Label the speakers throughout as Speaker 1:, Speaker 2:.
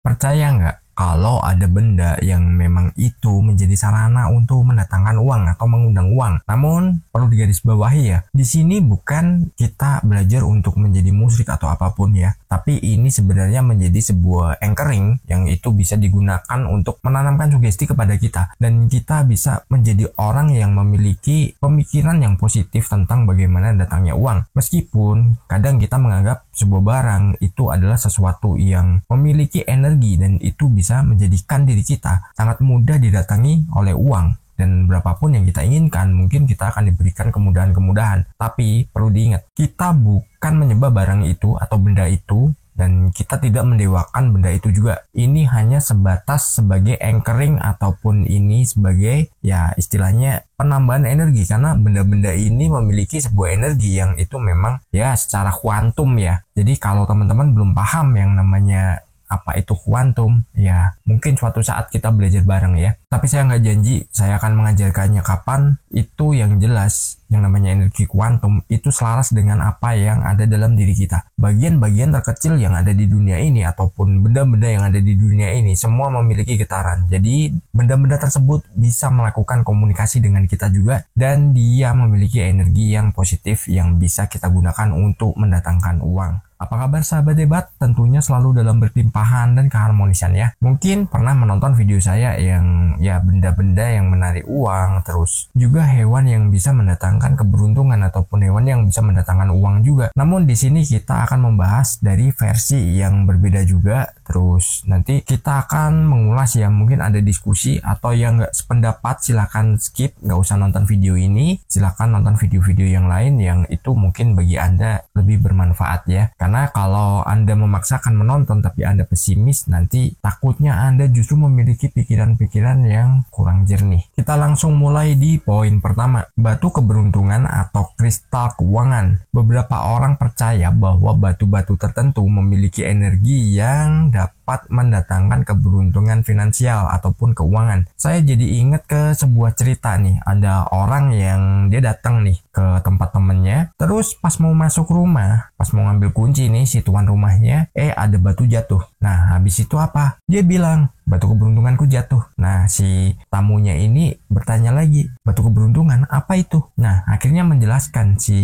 Speaker 1: Percaya nggak kalau ada benda yang memang itu menjadi sarana untuk mendatangkan uang atau mengundang uang? Namun perlu digarisbawahi ya, di sini bukan kita belajar untuk menjadi musyrik atau apapun ya, tapi ini sebenarnya menjadi sebuah anchoring yang itu bisa digunakan untuk menanamkan sugesti kepada kita, dan kita bisa menjadi orang yang memiliki pemikiran yang positif tentang bagaimana datangnya uang. Meskipun kadang kita menganggap sebuah barang itu adalah sesuatu yang memiliki energi dan itu bisa menjadikan diri kita sangat mudah didatangi oleh uang, dan berapapun yang kita inginkan mungkin kita akan diberikan kemudahan-kemudahan. Tapi perlu diingat, kita bukan menyembah barang itu atau benda itu, dan kita tidak mendewakan benda itu juga. Ini hanya sebatas sebagai anchoring ataupun ini sebagai ya istilahnya penambahan energi, karena benda-benda ini memiliki sebuah energi yang itu memang ya secara kuantum ya. Jadi kalau teman-teman belum paham yang namanya apa itu kuantum, ya mungkin suatu saat kita belajar bareng ya. Tapi saya nggak janji saya akan mengajarkannya kapan. Itu yang jelas, yang namanya energi kuantum itu selaras dengan apa yang ada dalam diri kita. Bagian-bagian terkecil yang ada di dunia ini ataupun benda-benda yang ada di dunia ini semua memiliki getaran. Jadi benda-benda tersebut bisa melakukan komunikasi dengan kita juga, dan dia memiliki energi yang positif yang bisa kita gunakan untuk mendatangkan uang. Apa kabar sahabat debat? Tentunya selalu dalam berlimpahan dan keharmonisan ya. Mungkin pernah menonton video saya yang ya benda-benda yang menarik uang, terus juga hewan yang bisa mendatangkan keberuntungan ataupun hewan yang bisa mendatangkan uang juga. Namun di sini kita akan membahas dari versi yang berbeda juga. Terus nanti kita akan mengulas ya, mungkin ada diskusi atau yang nggak sependapat silahkan skip, nggak usah nonton video ini, silahkan nonton video-video yang lain yang itu mungkin bagi Anda lebih bermanfaat ya. Karena kalau Anda memaksakan menonton tapi Anda pesimis, nanti takutnya Anda justru memiliki pikiran-pikiran yang kurang jernih. Kita langsung mulai di poin pertama, batu keberuntungan atau kristal keuangan. Beberapa orang percaya bahwa batu-batu tertentu memiliki energi yang dapat mendatangkan keberuntungan finansial ataupun keuangan. Saya jadi ingat ke sebuah cerita nih, ada orang yang dia datang nih ke tempat temennya, terus pas mau masuk rumah, pas mau ngambil kunci nih si tuan rumahnya, ada batu jatuh. Nah habis itu apa? Dia bilang, batu keberuntunganku jatuh. Nah si tamunya ini bertanya lagi, batu keberuntungan apa itu? Nah akhirnya menjelaskan si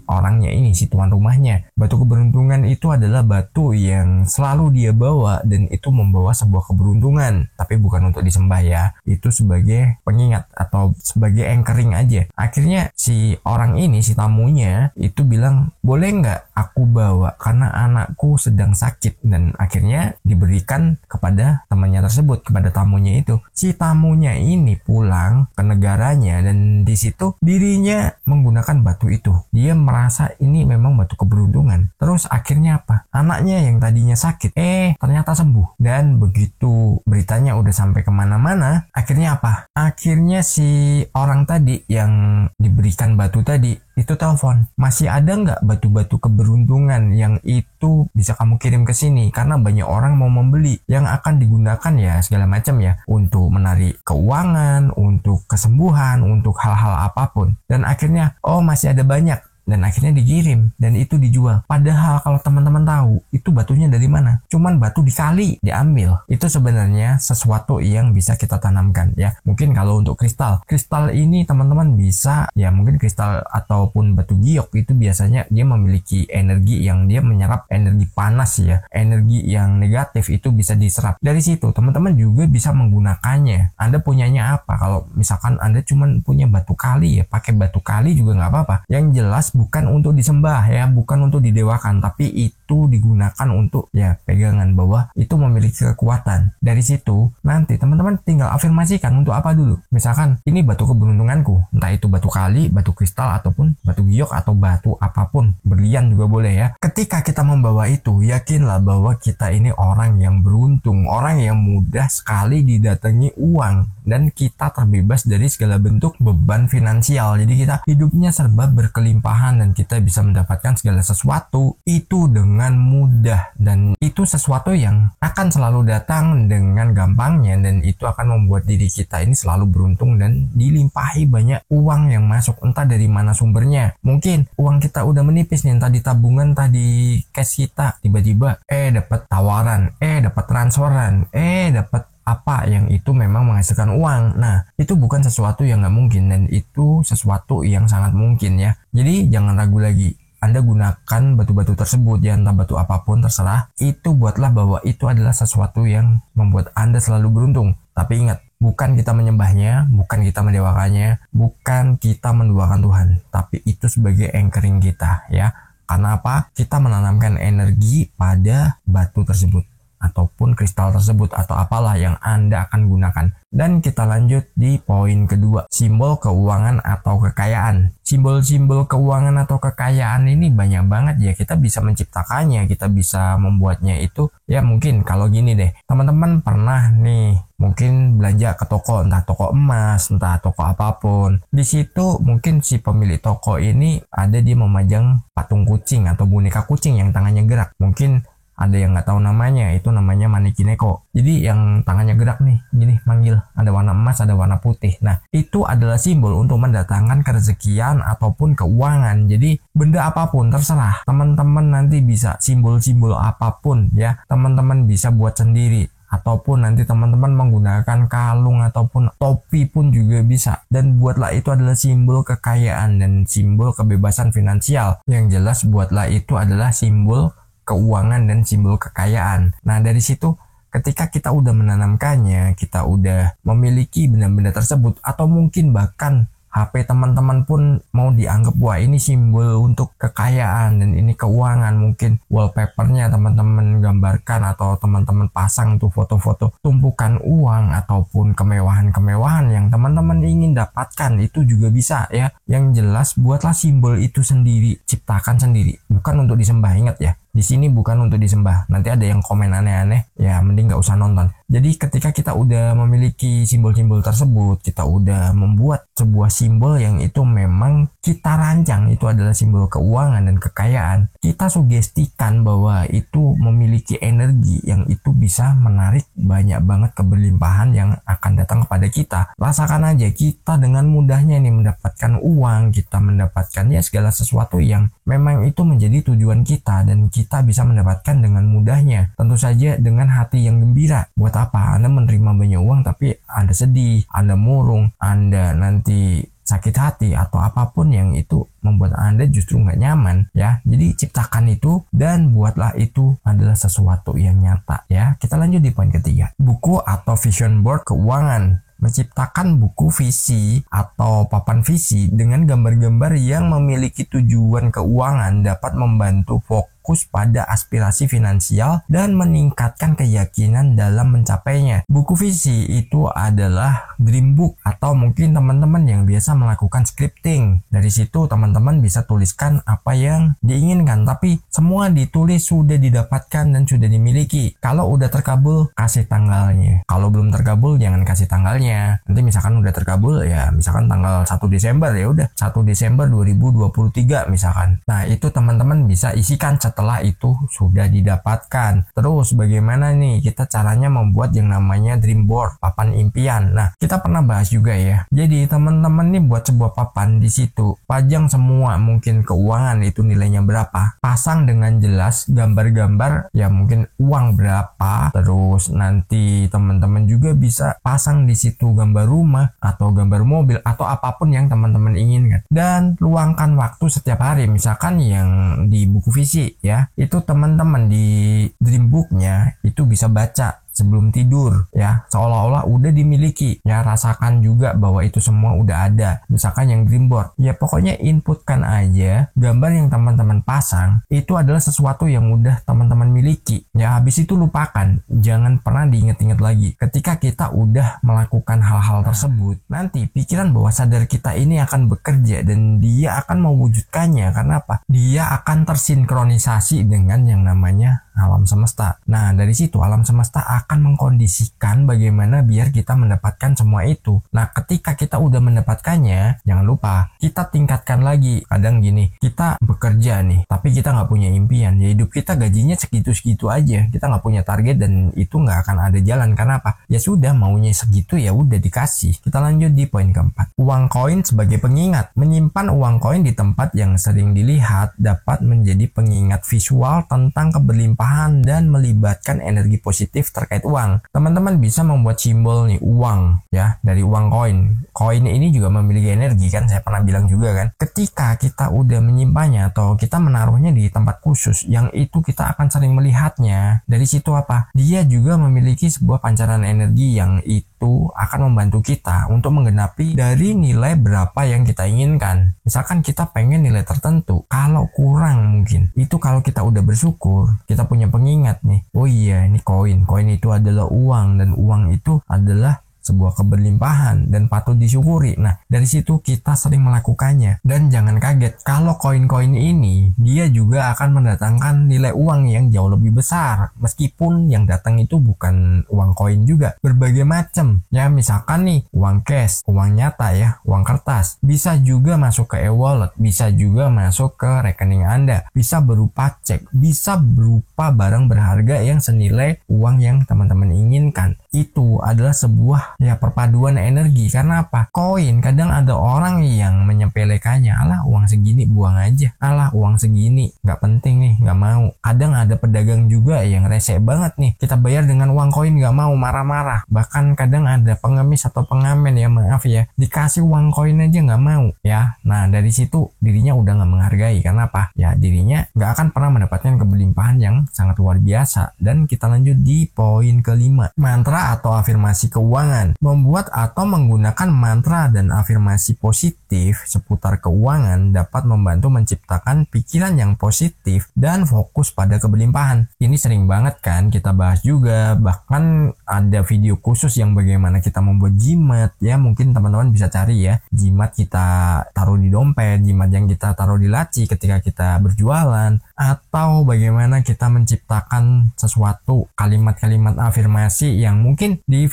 Speaker 1: orangnya ini, si tuan rumahnya, batu keberuntungan itu adalah batu yang selalu dia bawa dan itu membawa sebuah keberuntungan. Tapi bukan untuk disembah ya, itu sebagai pengingat atau sebagai anchoring aja. Akhirnya si orang ini, si tamunya itu bilang, boleh nggak aku bawa karena anakku sedang sakit. Dan akhirnya diberikan kepada temannya tersebut, kepada tamunya itu. Si tamunya ini pulang ke negaranya dan di situ dirinya menggunakan batu itu. Dia merasa ini memang batu keberuntungan. Terus akhirnya apa? Anaknya yang tadinya sakit, ternyata sembuh. Dan begitu beritanya udah sampai kemana-mana, akhirnya apa? Akhirnya si orang tadi yang diberikan batu tadi itu telepon, masih ada nggak batu-batu keberuntungan yang itu bisa kamu kirim ke sini, karena banyak orang mau membeli yang akan digunakan ya segala macam ya, untuk menarik keuangan, untuk kesembuhan, untuk hal-hal apapun. Dan akhirnya masih ada banyak, dan akhirnya dikirim dan itu dijual. Padahal kalau teman-teman tahu itu batunya dari mana, cuman batu dikali diambil. Itu sebenarnya sesuatu yang bisa kita tanamkan ya. Mungkin kalau untuk kristal ini teman-teman bisa ya, mungkin kristal ataupun batu giok itu biasanya dia memiliki energi yang dia menyerap energi panas ya, energi yang negatif itu bisa diserap. Dari situ teman-teman juga bisa menggunakannya. Anda punyanya apa? Kalau misalkan Anda cuman punya batu kali ya, pakai batu kali juga nggak apa-apa. Yang jelas bukan untuk disembah ya, bukan untuk didewakan, tapi itu digunakan untuk ya pegangan bahwa itu memiliki kekuatan. Dari situ nanti teman-teman tinggal afirmasikan untuk apa dulu. Misalkan ini batu keberuntunganku, entah itu batu kali, batu kristal ataupun batu giok atau batu apapun, berlian juga boleh ya. Ketika kita membawa itu, yakinlah bahwa kita ini orang yang beruntung, orang yang mudah sekali didatangi uang, dan kita terbebas dari segala bentuk beban finansial. Jadi kita hidupnya serba berkelimpahan dan kita bisa mendapatkan segala sesuatu itu dengan mudah, dan itu sesuatu yang akan selalu datang dengan gampangnya, dan itu akan membuat diri kita ini selalu beruntung dan dilimpahi banyak uang yang masuk, entah dari mana sumbernya. Mungkin uang kita udah menipis nih, entah di tabungan, entah di cash kita, tiba-tiba dapat tawaran, dapat transferan jualan, dapat apa yang itu memang menghasilkan uang. Nah, itu bukan sesuatu yang nggak mungkin, dan itu sesuatu yang sangat mungkin ya. Jadi jangan ragu lagi. Anda gunakan batu-batu tersebut, ya entah batu apapun terserah, itu buatlah bahwa itu adalah sesuatu yang membuat Anda selalu beruntung. Tapi ingat, bukan kita menyembahnya, bukan kita mendewakannya, bukan kita menduakan Tuhan, tapi itu sebagai anchoring kita ya. Karena apa? Kita menanamkan energi pada batu tersebut ataupun kristal tersebut atau apalah yang Anda akan gunakan. Dan kita lanjut di poin kedua, simbol keuangan atau kekayaan. Simbol-simbol keuangan atau kekayaan ini banyak banget ya, kita bisa menciptakannya, kita bisa membuatnya itu. Ya mungkin kalau gini deh, teman-teman pernah nih mungkin belanja ke toko, entah toko emas, entah toko apapun. Di situ mungkin si pemilik toko ini ada dia memajang patung kucing atau boneka kucing yang tangannya gerak. Mungkin ada yang nggak tahu namanya, itu namanya manekineko. Jadi yang tangannya gerak nih, gini manggil, ada warna emas, ada warna putih. Nah, itu adalah simbol untuk mendatangkan kerezekian ataupun keuangan. Jadi benda apapun terserah, teman-teman nanti bisa simbol-simbol apapun ya, teman-teman bisa buat sendiri. Ataupun nanti teman-teman menggunakan kalung ataupun topi pun juga bisa. Dan buatlah itu adalah simbol kekayaan dan simbol kebebasan finansial. Yang jelas buatlah itu adalah simbol keuangan dan simbol kekayaan. Nah, dari situ ketika kita udah menanamkannya, kita udah memiliki benda-benda tersebut, atau mungkin bahkan HP teman-teman pun mau dianggap wah ini simbol untuk kekayaan dan ini keuangan. Mungkin wallpapernya teman-teman gambarkan atau teman-teman pasang tuh foto-foto tumpukan uang ataupun kemewahan-kemewahan yang teman-teman ingin dapatkan, itu juga bisa ya. Yang jelas buatlah simbol itu sendiri, ciptakan sendiri, bukan untuk disembah. Ingat ya, di sini bukan untuk disembah. Nanti ada yang komen aneh-aneh, ya mending nggak usah nonton. Jadi ketika kita udah memiliki simbol-simbol tersebut, kita udah membuat sebuah simbol yang itu memang kita rancang, itu adalah simbol keuangan dan kekayaan. Kita sugestikan bahwa itu memiliki energi yang itu bisa menarik banyak banget keberlimpahan yang akan datang kepada kita. Rasakan aja, kita dengan mudahnya nih mendapatkan uang, kita mendapatkan ya segala sesuatu yang memang itu menjadi tujuan kita, dan kita bisa mendapatkan dengan mudahnya. Tentu saja dengan hati yang gembira. Buat apa Anda menerima banyak uang tapi Anda sedih, Anda murung, Anda nanti sakit hati atau apapun yang itu membuat Anda justru nggak nyaman ya. Jadi ciptakan itu dan buatlah itu adalah sesuatu yang nyata ya. Kita lanjut di poin ketiga, buku atau vision board keuangan. Menciptakan buku visi atau papan visi dengan gambar-gambar yang memiliki tujuan keuangan dapat membantu fokus pada aspirasi finansial dan meningkatkan keyakinan dalam mencapainya. Buku visi itu adalah dream book, atau mungkin teman-teman yang biasa melakukan scripting. Dari situ teman-teman bisa tuliskan apa yang diinginkan, tapi semua ditulis sudah didapatkan dan sudah dimiliki. Kalau udah terkabul, kasih tanggalnya. Kalau belum terkabul, jangan kasih tanggalnya. Nanti misalkan udah terkabul ya, misalkan tanggal 1 Desember ya udah 1 Desember 2023 misalkan. Nah, itu teman-teman bisa isikan setelah itu sudah didapatkan. Terus bagaimana nih kita caranya membuat yang namanya dream board, papan impian. Nah, kita pernah bahas juga ya. Jadi teman-teman nih buat sebuah papan, di situ pajang semua mungkin keuangan itu nilainya berapa. Pasang dengan jelas gambar-gambar ya, mungkin uang berapa. Terus nanti teman-teman juga bisa pasang di situ gambar rumah atau gambar mobil atau apapun yang teman-teman inginkan. Dan luangkan waktu setiap hari, misalkan yang di buku visi ya, itu teman-teman di dream booknya itu bisa baca sebelum tidur ya, seolah-olah udah dimiliki ya. Rasakan juga bahwa itu semua udah ada. Misalkan yang dream board ya, pokoknya inputkan aja gambar yang teman-teman pasang itu adalah sesuatu yang udah teman-teman miliki ya. Habis itu lupakan, jangan pernah diinget-inget lagi. Ketika kita udah melakukan hal-hal tersebut, nanti pikiran bawah sadar kita ini akan bekerja dan dia akan mewujudkannya. Karena apa? Dia akan tersinkronisasi dengan yang namanya alam semesta. Nah, dari situ alam semesta akan mengkondisikan bagaimana biar kita mendapatkan semua itu. Nah, ketika kita udah mendapatkannya, jangan lupa kita tingkatkan lagi. Kadang gini, kita bekerja nih, tapi kita nggak punya impian. Ya hidup kita gajinya segitu-segitu aja. Kita nggak punya target dan itu nggak akan ada jalan. Karena apa? Ya sudah, maunya segitu ya udah dikasih. Kita lanjut di poin keempat. Uang koin sebagai pengingat. Menyimpan uang koin di tempat yang sering dilihat dapat menjadi pengingat visual tentang keberlimpahan berlimpahan dan melibatkan energi positif terkait uang. Teman-teman bisa membuat simbol nih uang ya dari uang koin. Koin ini juga memiliki energi kan, saya pernah bilang juga kan. Ketika kita udah menyimpannya atau kita menaruhnya di tempat khusus yang itu kita akan sering melihatnya. Dari situ apa? Dia juga memiliki sebuah pancaran energi yang itu akan membantu kita untuk menggenapi dari nilai berapa yang kita inginkan. Misalkan kita pengen nilai tertentu, kalau kurang mungkin itu kalau kita udah bersyukur, kita punya pengingat nih, oh iya ini koin itu adalah uang dan uang itu adalah sebuah keberlimpahan dan patut disyukuri. Nah, dari situ kita sering melakukannya. Dan jangan kaget, kalau koin-koin ini, dia juga akan mendatangkan nilai uang yang jauh lebih besar. Meskipun yang datang itu bukan uang koin juga. Berbagai macam. Ya, misalkan nih, uang cash, uang nyata ya, uang kertas. Bisa juga masuk ke e-wallet, bisa juga masuk ke rekening Anda. Bisa berupa cek, bisa berupa barang berharga yang senilai uang yang teman-teman inginkan. Itu adalah sebuah ya perpaduan energi. Karena apa? Koin kadang ada orang yang menyepelekannya, alah uang segini buang aja, alah uang segini nggak penting nih, nggak mau. Kadang ada pedagang juga yang rese banget nih, kita bayar dengan uang koin nggak mau, marah-marah. Bahkan kadang ada pengemis atau pengamen ya, maaf ya, dikasih uang koin aja nggak mau ya. Nah dari situ dirinya udah nggak menghargai. Karena apa? Ya dirinya nggak akan pernah mendapatkan keberlimpahan yang sangat luar biasa. Dan kita lanjut di poin kelima, mantra atau afirmasi keuangan. Membuat atau menggunakan mantra dan afirmasi positif seputar keuangan dapat membantu menciptakan pikiran yang positif dan fokus pada keberlimpahan. Ini sering banget kan kita bahas juga, bahkan ada video khusus yang bagaimana kita membuat jimat ya, mungkin teman-teman bisa cari ya, jimat kita taruh di dompet, jimat yang kita taruh di laci ketika kita berjualan, atau bagaimana kita menciptakan sesuatu kalimat-kalimat afirmasi yang mungkin di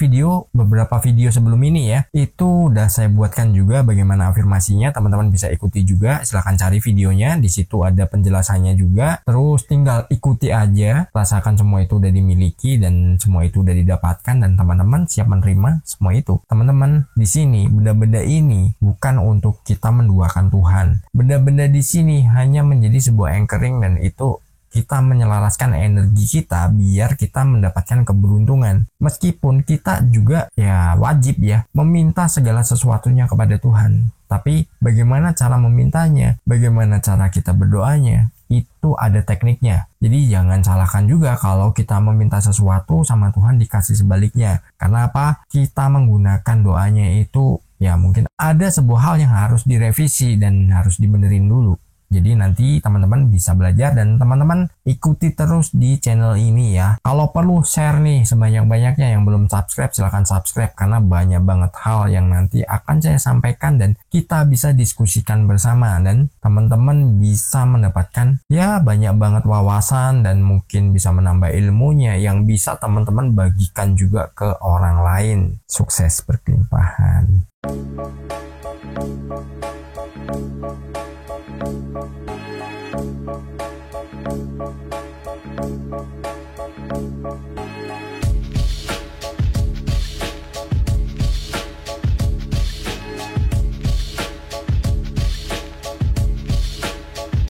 Speaker 1: beberapa video sebelum ini ya, itu udah saya buatkan juga bagaimana afirmasinya. Teman-teman bisa ikuti juga, silahkan cari videonya, di situ ada penjelasannya juga. Terus tinggal ikuti aja, rasakan semua itu udah dimiliki dan semua itu udah didapatkan dan teman-teman siap menerima semua itu. Teman-teman, di sini benda-benda ini bukan untuk kita menduakan Tuhan. Benda-benda di sini hanya menjadi sebuah anchoring dan itu kita menyelaraskan energi kita biar kita mendapatkan keberuntungan. Meskipun kita juga ya wajib ya meminta segala sesuatunya kepada Tuhan. Tapi bagaimana cara memintanya, bagaimana cara kita berdoanya, itu ada tekniknya. Jadi jangan salahkan juga kalau kita meminta sesuatu sama Tuhan dikasih sebaliknya. Karena apa? Kita menggunakan doanya itu ya mungkin ada sebuah hal yang harus direvisi dan harus dibenerin dulu. Jadi nanti teman-teman bisa belajar dan teman-teman ikuti terus di channel ini ya. Kalau perlu share nih sebanyak-banyaknya, yang belum subscribe silahkan subscribe karena banyak banget hal yang nanti akan saya sampaikan dan kita bisa diskusikan bersama dan teman-teman bisa mendapatkan ya banyak banget wawasan dan mungkin bisa menambah ilmunya yang bisa teman-teman bagikan juga ke orang lain. Sukses berkelimpahan.